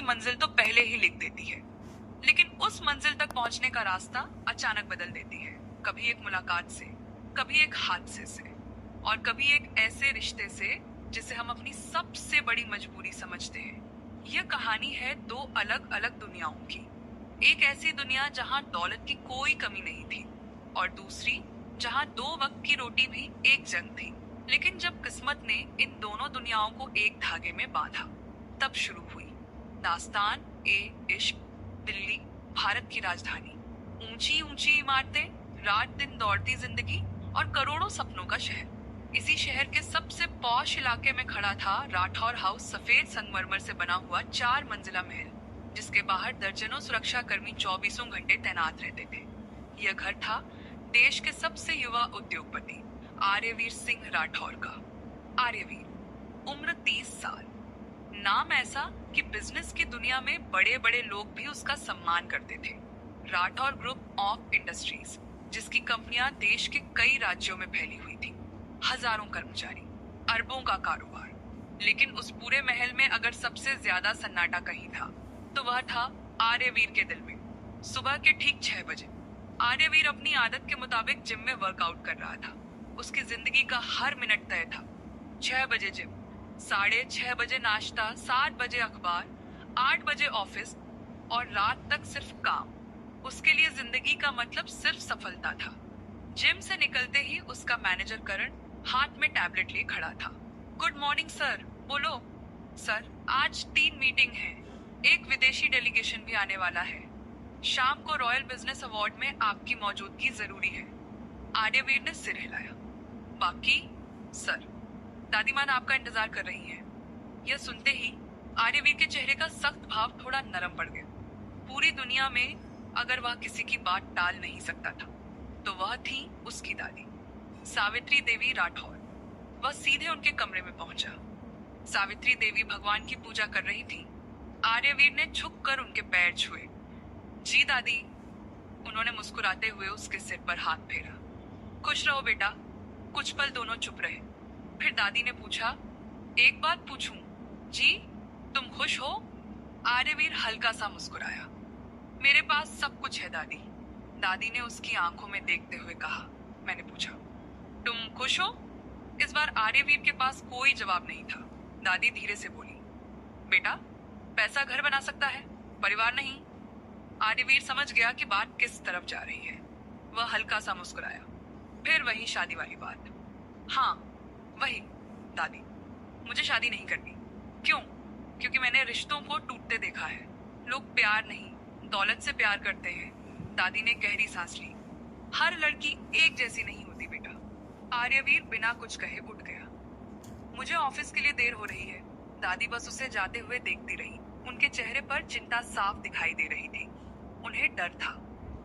मंजिल तो पहले ही लिख देती है, लेकिन उस मंजिल तक पहुंचने का रास्ता अचानक बदल देती है। कभी एक मुलाकात से, कभी एक हादसे से, और कभी एक ऐसे रिश्ते से जिसे हम अपनी सबसे बड़ी मजबूरी समझते हैं। यह कहानी है दो अलग अलग दुनियाओं की। एक ऐसी दुनिया जहां दौलत की कोई कमी नहीं थी, और दूसरी जहां 2 वक्त की रोटी भी एक जंग थी। लेकिन जब किस्मत ने इन दोनों दुनियाओं को एक धागे में बांधा, तब शुरू हुई दास्तान ए इश्क। दिल्ली, भारत की राजधानी, ऊंची ऊंची इमारतें, रात दिन दौड़ती जिंदगी और करोड़ों सपनों का शहर। इसी शहर के सबसे पॉश इलाके में खड़ा था राठौर हाउस, सफेद संगमरमर से बना हुआ 4 मंजिला महल, जिसके बाहर दर्जनों सुरक्षा कर्मी 24 घंटे तैनात रहते थे। यह घर था देश के सबसे युवा उद्योगपति आर्यवीर सिंह राठौर का। आर्यवीर, उम्र 30 साल, नाम ऐसा कि बिजनेस की दुनिया में बड़े बड़े लोग भी उसका सम्मान करते थे। राठौर ग्रुप ऑफ इंडस्ट्रीज, जिसकी कंपनियां देश के कई राज्यों में फैली हुई थी, हजारों कर्मचारी, अरबों का कारोबार। लेकिन उस पूरे महल में अगर सबसे ज्यादा सन्नाटा कहीं था, तो वह था आर्यवीर के दिल में। सुबह के ठीक 6 बजे आर्यवीर अपनी आदत के मुताबिक जिम में वर्कआउट कर रहा था। उसकी जिंदगी का हर मिनट तय था। 6 बजे जिम, 6:30 बजे नाश्ता, 7 बजे अखबार, 8 बजे ऑफिस, और रात तक सिर्फ काम। उसके लिए जिंदगी का मतलब सिर्फ सफलता था। जिम से निकलते ही उसका मैनेजर करण हाथ में टैबलेट लिए खड़ा था। Good morning sir. बोलो। सर, आज 3 मीटिंग है, एक विदेशी डेलीगेशन भी आने वाला है। शाम को रॉयल बिजनेस अवार्ड में आपकी मौजूदगी जरूरी है। आर्यवीर ने सिर हिलाया। बाकी? सर, दादीमान आपका इंतजार कर रही हैं। यह सुनते ही आर्यवीर के चेहरे का सख्त भाव थोड़ा नरम पड़ गया। पूरी दुनिया में अगर वह किसी की बात टाल नहीं सकता था, तो वह थी उसकी दादी, सावित्री देवी राठौर। वह सीधे उनके कमरे में पहुंचा। सावित्री देवी भगवान की पूजा कर रही थी। आर्यवीर ने झुककर उनके पैर छुए। जी दादी, उन्होंने मुस्कुराते हुए उसके सिर पर हाथ फेरा। खुश रहो बेटा। कुछ पल दोनों चुप रहे। फिर दादी ने पूछा, एक बात पूछूं? जी, तुम खुश हो? आर्यवीर हल्का सा मुस्कुराया। मेरे पास सब कुछ है दादी। दादी ने उसकी आंखों में देखते हुए कहा। मैंने पूछा, तुम खुश हो? इस बार आर्यवीर के पास कोई जवाब नहीं था। दादी धीरे से बोली, बेटा, पैसा घर बना सकता है, परिवार नहीं। आर्यवीर समझ गया कि बात किस तरफ जा रही है। वह हल्का सा मुस्कुराया। फिर वही शादी वाली बात। हाँ, वही दादी, मुझे शादी नहीं करनी। क्यों? क्योंकि मैंने रिश्तों को टूटते देखा है। लोग प्यार नहीं, दौलत से प्यार करते हैं। दादी ने गहरी सांस ली। हर लड़की एक जैसी नहीं होती बेटा। आर्यवीर बिना कुछ कहे उठ गया। मुझे ऑफिस के लिए देर हो रही है। दादी बस उसे जाते हुए देखती रही। उनके चेहरे पर चिंता साफ दिखाई दे रही थी। उन्हें डर था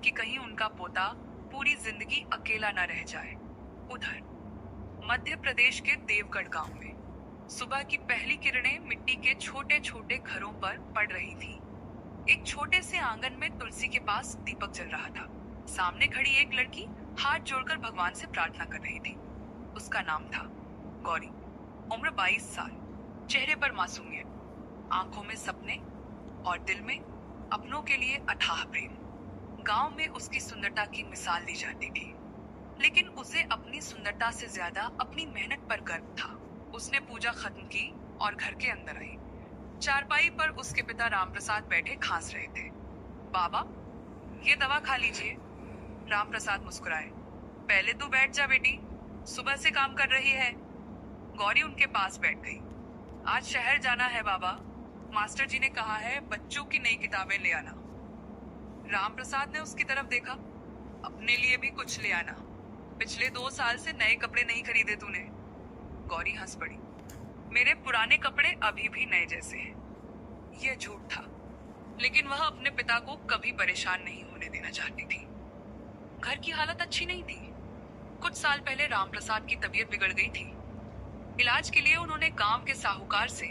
कि कहीं उनका पोता पूरी जिंदगी अकेला न रह जाए। उधर मध्य प्रदेश के देवगढ़ गांव में सुबह की पहली किरणें मिट्टी के छोटे छोटे घरों पर पड़ रही थी। एक छोटे से आंगन में तुलसी के पास दीपक जल रहा था। सामने खड़ी एक लड़की हाथ जोड़कर भगवान से प्रार्थना कर रही थी। उसका नाम था गौरी। उम्र 22 साल, चेहरे पर मासूमियत, आंखों में सपने और दिल में अपनों के लिए अथाह प्रेम। गांव में उसकी सुंदरता की मिसाल दी जाती थी, लेकिन उसे अपनी सुंदरता से ज्यादा अपनी मेहनत पर गर्व था। उसने पूजा खत्म की और घर के अंदर आई। चारपाई पर उसके पिता रामप्रसाद बैठे खांस रहे थे। बाबा, ये दवा खा लीजिए। रामप्रसाद मुस्कुराए। पहले तू बैठ जा बेटी, सुबह से काम कर रही है। गौरी उनके पास बैठ गई। आज शहर जाना है बाबा, मास्टर जी ने कहा है बच्चों की नई किताबें ले आना। रामप्रसाद ने उसकी तरफ देखा। अपने लिए भी कुछ ले आना। पिछले 2 साल से नए कपड़े नहीं खरीदे तूने। गौरी हंस पड़ी। मेरे पुराने कपड़े अभी भी नए जैसे हैं। यह झूठ था, लेकिन वह अपने पिता को कभी परेशान नहीं होने देना चाहती थी। घर की हालत अच्छी नहीं थी। कुछ साल पहले रामप्रसाद की तबीयत बिगड़ गई थी। इलाज के लिए उन्होंने गांव के साहूकार से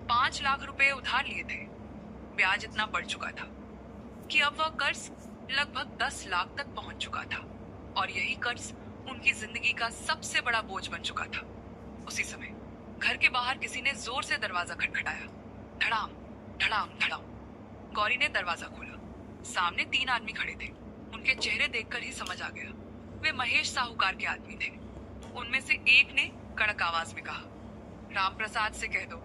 5 लाख रुपए उधार लिए थे। ब्याज इतना बढ़ चुका था कि अब वह कर्ज लगभग 10 लाख तक पहुंच चुका था, और यही कर्ज उनकी जिंदगी का सबसे बड़ा बोझ बन चुका था। उसी समय घर के बाहर किसी ने जोर से दरवाजा खटखटाया। धड़ाम धड़ाम धड़ाम। गौरी ने दरवाजा खोला। सामने 3 आदमी खड़े थे। उनके चेहरे देखकर ही समझ आ गया, वे महेश साहूकार के आदमी थे। उनमें से एक ने कड़क आवाज में कहा, राम प्रसाद से कह दो,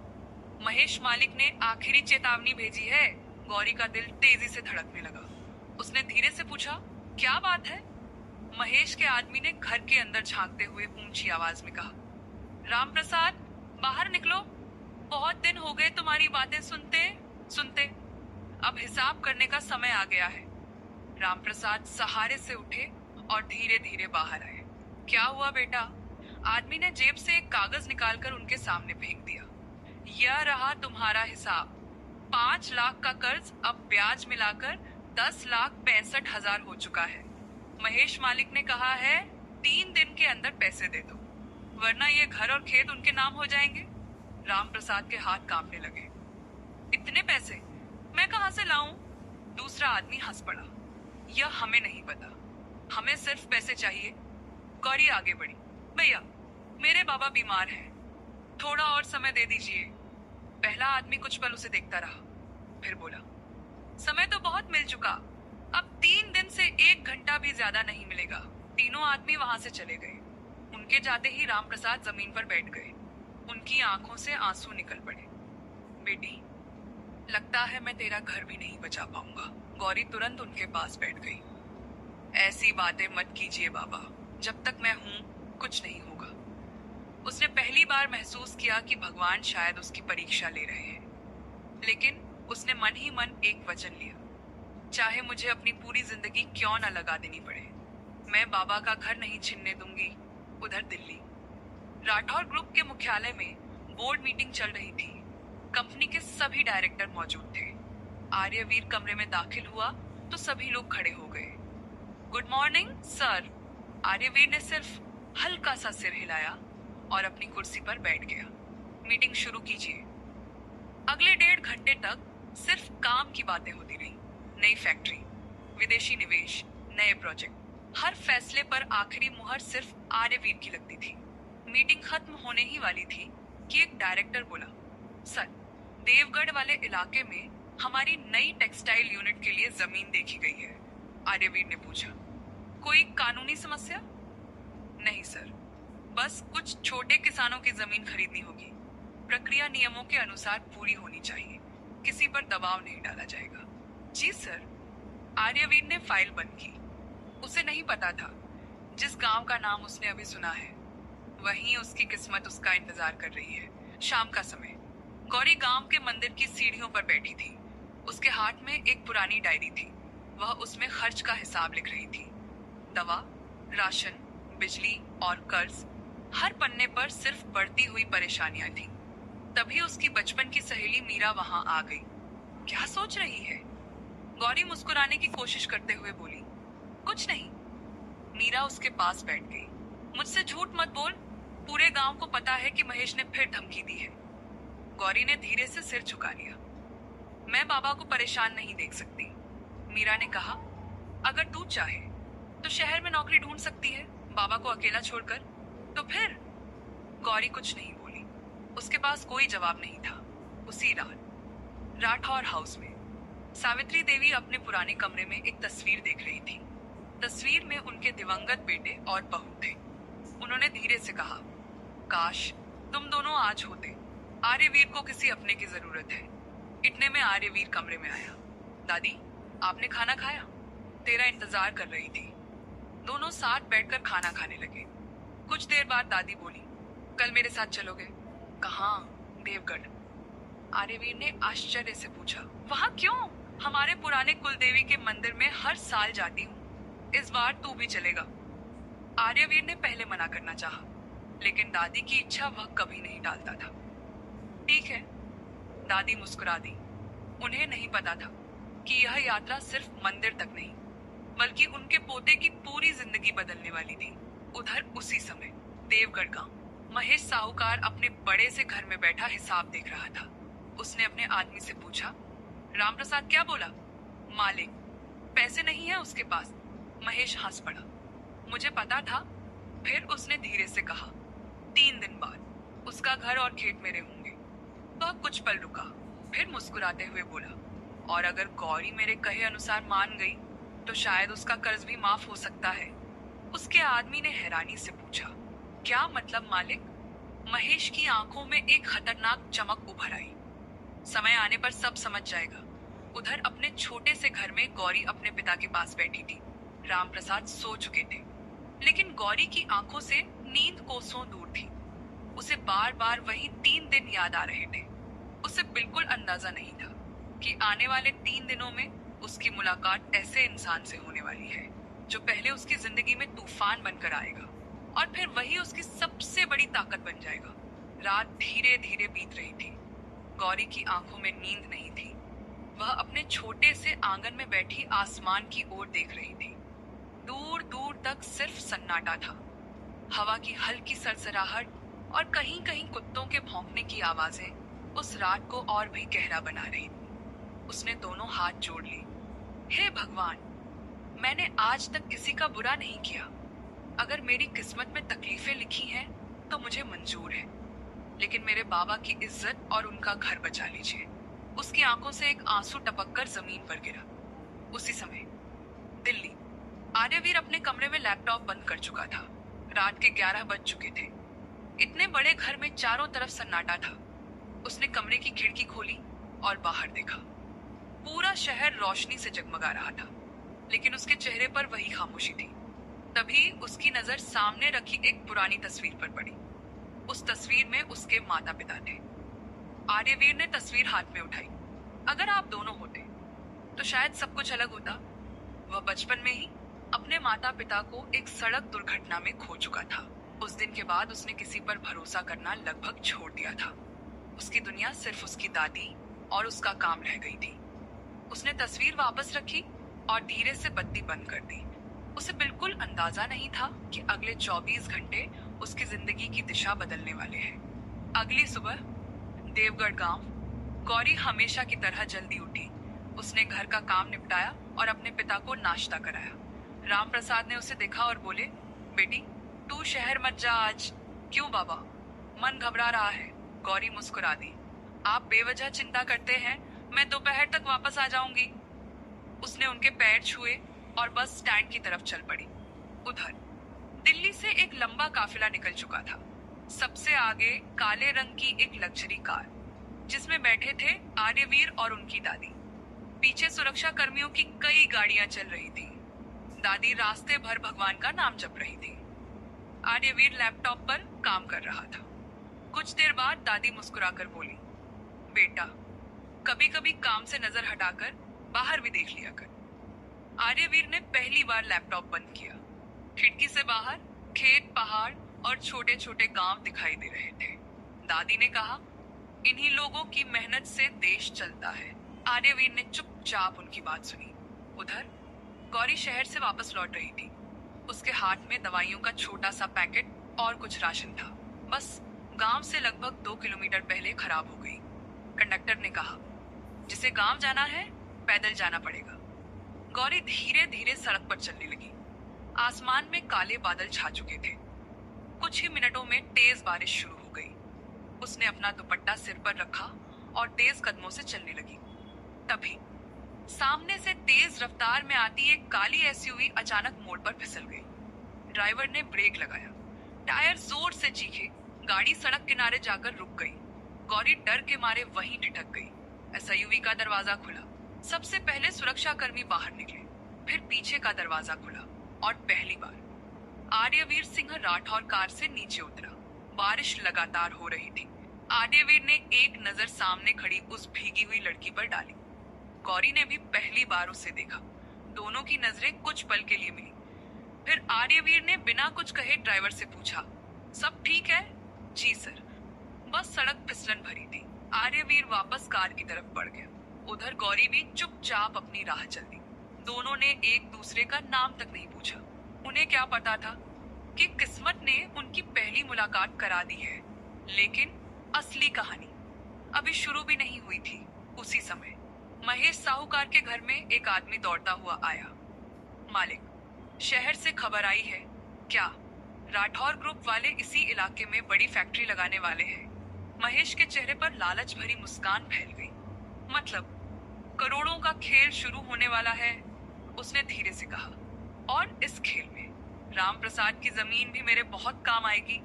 महेश मालिक ने आखिरी चेतावनी भेजी है। गौरी का दिल तेजी से धड़कने लगा। उसने धीरे से पूछा, क्या बात है? महेश के आदमी ने घर के अंदर झांकते हुए ऊंची आवाज में कहा, राम प्रसाद, बाहर निकलो। बहुत दिन हो गए तुम्हारी बातें सुनते सुनते। अब हिसाब करने का समय आ गया है। राम प्रसाद सहारे से उठे और धीरे धीरे बाहर आए। क्या हुआ बेटा? आदमी ने जेब से एक कागज निकालकर उनके सामने फेंक दिया। यह रहा तुम्हारा हिसाब। 5 लाख का कर्ज अब ब्याज मिलाकर 10,65,000 हो चुका है। महेश मालिक ने कहा है 3 दिन के अंदर पैसे दे दो, वरना ये घर और खेत उनके नाम हो जाएंगे। राम प्रसाद के हाथ कांपने लगे। इतने पैसे मैं कहां से लाऊं? दूसरा आदमी हंस पड़ा। यह हमें नहीं पता, हमें सिर्फ पैसे चाहिए। गौरी आगे बढ़ी। भैया, मेरे बाबा बीमार हैं, थोड़ा और समय दे दीजिए। पहला आदमी कुछ पल उसे देखता रहा, फिर बोला, समय तो बहुत मिल चुका, अब 3 दिन से 1 घंटा भी ज्यादा नहीं मिलेगा। तीनों आदमी वहां से चले गए। उनके जाते ही राम प्रसाद जमीन पर बैठ गए। उनकी आंखों से आंसू निकल पड़े। बेटी, लगता है मैं तेरा घर भी नहीं बचा पाऊंगा। गौरी तुरंत उनके पास बैठ गई। ऐसी बातें मत कीजिए बाबा, जब तक मैं हूं कुछ नहीं होगा। उसने पहली बार महसूस किया कि भगवान शायद उसकी परीक्षा ले रहे हैं। लेकिन उसने मन ही मन एक वचन लिया, चाहे मुझे अपनी पूरी जिंदगी क्यों न लगा देनी पड़े, मैं बाबा का घर नहीं छीनने दूंगी। उधर दिल्ली राठौर ग्रुप के मुख्यालय में बोर्ड मीटिंग चल रही थी। कंपनी के सभी डायरेक्टर मौजूद थे। आर्यवीर कमरे में दाखिल हुआ तो सभी लोग खड़े हो गए। Good morning sir. आर्यवीर ने सिर्फ हल्का सा सिर हिलाया और अपनी कुर्सी पर बैठ गया। मीटिंग शुरू कीजिए। अगले 1.5 घंटे तक सिर्फ काम की बातें होती रही। नई फैक्ट्री, विदेशी निवेश, नए प्रोजेक्ट, हर फैसले पर आखिरी मुहर सिर्फ आर्यवीर की लगती थी। मीटिंग खत्म होने ही वाली थी कि एक डायरेक्टर बोला, सर, देवगढ़ वाले इलाके में हमारी नई टेक्सटाइल यूनिट के लिए जमीन देखी गई है। आर्यवीर ने पूछा, कोई कानूनी समस्या? नहीं सर, बस कुछ छोटे किसानों की जमीन खरीदनी होगी। प्रक्रिया नियमों के अनुसार पूरी होनी चाहिए, किसी पर दबाव नहीं डाला जाएगा। जी सर। आर्यवीर ने फाइल बंद की। उसे नहीं पता था जिस गांव का नाम उसने अभी सुना है, वहीं उसकी किस्मत उसका इंतजार कर रही है। शाम का समय। गौरी गांव के मंदिर की सीढ़ियों पर बैठी थी। उसके हाथ में एक पुरानी डायरी थी। वह उसमें खर्च का हिसाब लिख रही थी। दवा, राशन, बिजली और कर्ज, हर पन्ने पर सिर्फ बढ़ती हुई परेशानियां थी। तभी उसकी बचपन की सहेली मीरा वहां आ गई। क्या सोच रही है? गौरी मुस्कुराने की कोशिश करते हुए बोली, कुछ नहीं। मीरा उसके पास बैठ गई। मुझसे झूठ मत बोल, पूरे गांव को पता है कि महेश ने फिर धमकी दी है। गौरी ने धीरे से सिर झुका लिया। मैं बाबा को परेशान नहीं देख सकती। मीरा ने कहा, अगर तू चाहे तो शहर में नौकरी ढूंढ सकती है, बाबा को अकेला छोड़कर। तो फिर? गौरी कुछ नहीं बोली। उसके पास कोई जवाब नहीं था। उसी रात राठौर हाउस में सावित्री देवी अपने पुराने कमरे में एक तस्वीर देख रही थी। तस्वीर में उनके दिवंगत बेटे और बहू थे। उन्होंने धीरे से कहा, काश तुम दोनों आज होते। आर्यवीर को किसी अपने की जरूरत है। इतने में आर्यवीर कमरे में आया। दादी, आपने खाना खाया? तेरा इंतजार कर रही थी। दोनों साथ बैठकर खाना खाने लगे। कुछ देर बाद दादी बोली, कल मेरे साथ चलोगे? कहाँ? देवगढ़। आर्यवीर ने आश्चर्य से पूछा, वहाँ क्यों? हमारे पुराने कुलदेवी के मंदिर में हर साल जाती हूँ, इस बार तू भी चलेगा। आर्यवीर ने पहले मना करना चाहा, लेकिन दादी की इच्छा वह कभी नहीं टालता था। ठीक है, दादी मुस्कुरा दी। उन्हें नहीं पता था कि यह यात्रा सिर्फ मंदिर तक नहीं, बल्कि उनके पोते की पूरी जिंदगी बदलने वाली थी। उधर उसी समय देवगढ़ गांव, महेश साहूकार अपने बड़े से घर में बैठा हिसाब देख रहा था। उसने अपने आदमी से पूछा, राम प्रसाद क्या बोला? मालिक, पैसे नहीं है उसके पास। महेश हंस पड़ा। मुझे पता था। फिर उसने धीरे से कहा, 3 दिन बाद उसका घर और खेत मेरे होंगे। वह कुछ पल रुका, फिर मुस्कुराते हुए बोला, और अगर गौरी मेरे कहे अनुसार मान गई तो शायद उसका कर्ज भी माफ हो सकता है। उसके आदमी ने हैरानी से पूछा, क्या मतलब मालिक? महेश की आंखों में एक खतरनाक चमक उभर आई। समय आने पर सब समझ जाएगा। उधर अपने छोटे से घर में गौरी अपने पिता के पास बैठी थी। रामप्रसाद सो चुके थे, लेकिन गौरी की आंखों से नींद कोसों दूर थी। उसे बार बार वही 3 दिन याद आ रहे थे। उसे बिल्कुल अंदाजा नहीं था कि आने वाले 3 दिनों में उसकी मुलाकात ऐसे इंसान से होने वाली है जो पहले उसकी जिंदगी में तूफान बनकर आएगा और फिर वही उसकी सबसे बड़ी ताकत बन जाएगा। रात धीरे धीरे बीत रही थी। गौरी की आंखों में नींद नहीं थी। वह अपने छोटे से आंगन में बैठी आसमान की ओर देख रही थी। दूर दूर तक सिर्फ सन्नाटा था। हवा की हल्की सरसराहट और कहीं कहीं कुत्तों के भौंकने की आवाजें उस रात को और भी गहरा बना रही थी। उसने दोनों हाथ जोड़ ली। हे भगवान, मैंने आज तक किसी का बुरा नहीं किया। अगर मेरी किस्मत में तकलीफें लिखी हैं तो मुझे मंजूर है, लेकिन मेरे बाबा की इज्जत और उनका घर बचा लीजिए। उसकी आंखों से एक आंसू टपककर जमीन पर गिरा। उसी समय दिल्ली। आर्यवीर अपने कमरे में लैपटॉप बंद कर चुका था। रात के 11 बज चुके थे। इतने बड़े घर में चारों तरफ सन्नाटा था। उसने कमरे की खिड़की खोली और बाहर देखा। पूरा शहर रोशनी से जगमगा रहा था, लेकिन उसके चेहरे पर वही खामोशी थी। तभी उसकी नजर सामने रखी एक पुरानी तस्वीर पर पड़ी। उस तस्वीर में उसके माता पिता थे। आर्यवीर ने तस्वीर हाथ में उठाई। अगर आप दोनों होते तो शायद सब कुछ अलग होता। वह बचपन में ही अपने माता पिता को एक सड़क दुर्घटना में खो चुका था। उस दिन के बाद उसने किसी पर भरोसा करना लगभग छोड़ दिया था। उसकी दुनिया सिर्फ उसकी दादी और उसका काम रह गई थी। उसने तस्वीर वापस रखी और धीरे से बत्ती बंद कर दी। उसे बिल्कुल अंदाजा नहीं था कि अगले 24 घंटे उसकी जिंदगी की दिशा बदलने वाले हैं। अगली सुबह देवगढ़ गांव। गौरी हमेशा की तरह जल्दी उठी। उसने घर का काम निपटाया और अपने पिता को नाश्ता कराया। रामप्रसाद ने उसे देखा और बोले, बेटी तू शहर मत जा आज। क्यों बाबा? मन घबरा रहा है। गौरी मुस्कुरा दी। आप बेवजह चिंता करते हैं, मैं दोपहर तक वापस आ जाऊंगी। उसने उनके पैर छुए और बस स्टैंड की तरफ चल पड़ी। उधर दिल्ली से एक लंबा काफिला निकल चुका था। सबसे आगे काले रंग की एक लग्जरी कार, जिसमें बैठे थे आर्यवीर और उनकी दादी। पीछे सुरक्षा कर्मियों की कई गाड़ियां चल रही थी। दादी रास्ते भर भगवान का नाम जप रही थी। आर्यवीर लैपटॉप पर काम कर रहा था। कुछ देर बाद दादी मुस्कुराकर बोली, बेटा कभी कभी काम से नजर हटाकर बाहर भी देख लिया कर। आर्यवीर ने पहली बार लैपटॉप बंद किया। खिड़की से बाहर खेत, पहाड़ और छोटे छोटे गांव दिखाई दे रहे थे। दादी ने कहा, इन्हीं लोगों की मेहनत से देश चलता है। आर्यवीर ने चुपचाप उनकी बात सुनी। उधर गौरी शहर से वापस लौट रही थी। उसके हाथ में दवाइयों का छोटा सा पैकेट और कुछ राशन था। बस गांव से लगभग 2 किलोमीटर पहले खराब हो गई। कंडक्टर ने कहा, जिसे गांव जाना है पैदल जाना पड़ेगा। गौरी धीरे धीरे सड़क पर चलने लगी। आसमान में काले बादल छा चुके थे। कुछ ही मिनटों में तेज बारिश शुरू हो गई। उसने अपना दुपट्टा सिर पर रखा और तेज कदमों से चलने लगी। तभी सामने से तेज रफ्तार में आती एक काली एसयूवी अचानक मोड़ पर फिसल गई। ड्राइवर ने ब्रेक लगाया। टायर जोर से चीखे। गाड़ी सड़क किनारे जाकर रुक गई। गौरी डर के मारे वहीं ठिठक गई। एसयूवी का दरवाजा खुला। सबसे पहले सुरक्षा कर्मी बाहर निकले, फिर पीछे का दरवाजा खुला और पहली बार आर्यवीर सिंह राठौर कार से नीचे उतरा। बारिश लगातार हो रही थी। आर्यवीर ने एक नजर सामने खड़ी उस भीगी हुई लड़की पर डाली। गौरी ने भी पहली बार उसे देखा। दोनों की नजरें कुछ पल के लिए मिली। फिर आर्यवीर ने बिना कुछ कहे ड्राइवर से पूछा, सब ठीक है? जी सर। बस सड़क फिसलन भरी थी। आर्यवीर वापस कार की तरफ बढ़ गया। उधर गौरी भी चुपचाप अपनी राह चल दी। दोनों ने एक दूसरे का नाम तक नहीं पूछा। उन्हें क्या पता था कि किस्मत ने उनकी पहली मुलाकात करा दी है, लेकिन असली कहानी अभी शुरू भी नहीं हुई थी। उसी समय महेश साहूकार के घर में एक आदमी दौड़ता हुआ आया। मालिक, शहर से खबर आई है क्या? राठौर ग्रुप वाले इसी इलाके में बड़ी फैक्ट्री लगाने वाले हैं। महेश के चेहरे पर लालच भरी मुस्कान फैल गई। मतलब करोड़ों का खेल शुरू होने वाला है, उसने धीरे से कहा। और इस खेल में राम प्रसाद की जमीन भी मेरे बहुत काम आएगी।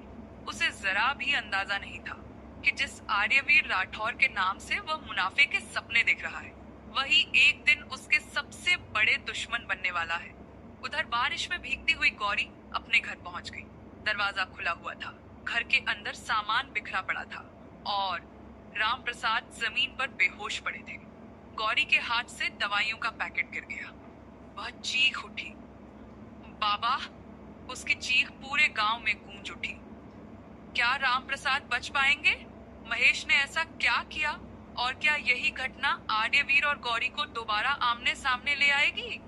उसे जरा भी अंदाजा नहीं था कि जिस आर्यवीर राठौर के नाम से वह मुनाफे के सपने देख रहा है, वही एक दिन उसके सबसे बड़े दुश्मन बनने वाला है। उधर बारिश में भीगती हुई गौरी अपने घर पहुंच गई। दरवाजा खुला हुआ था, घर के अंदर सामान बिखरा पड़ा था और राम प्रसाद जमीन पर बेहोश पड़े थे। गौरी के हाथ से दवाइयों का पैकेट गिर गया। वह चीख उठी, बाबा! उसकी चीख पूरे गांव में गूंज उठी। क्या राम प्रसाद बच पाएंगे? महेश ने ऐसा क्या किया? और क्या यही घटना आर्यवीर और गौरी को दोबारा आमने सामने ले आएगी?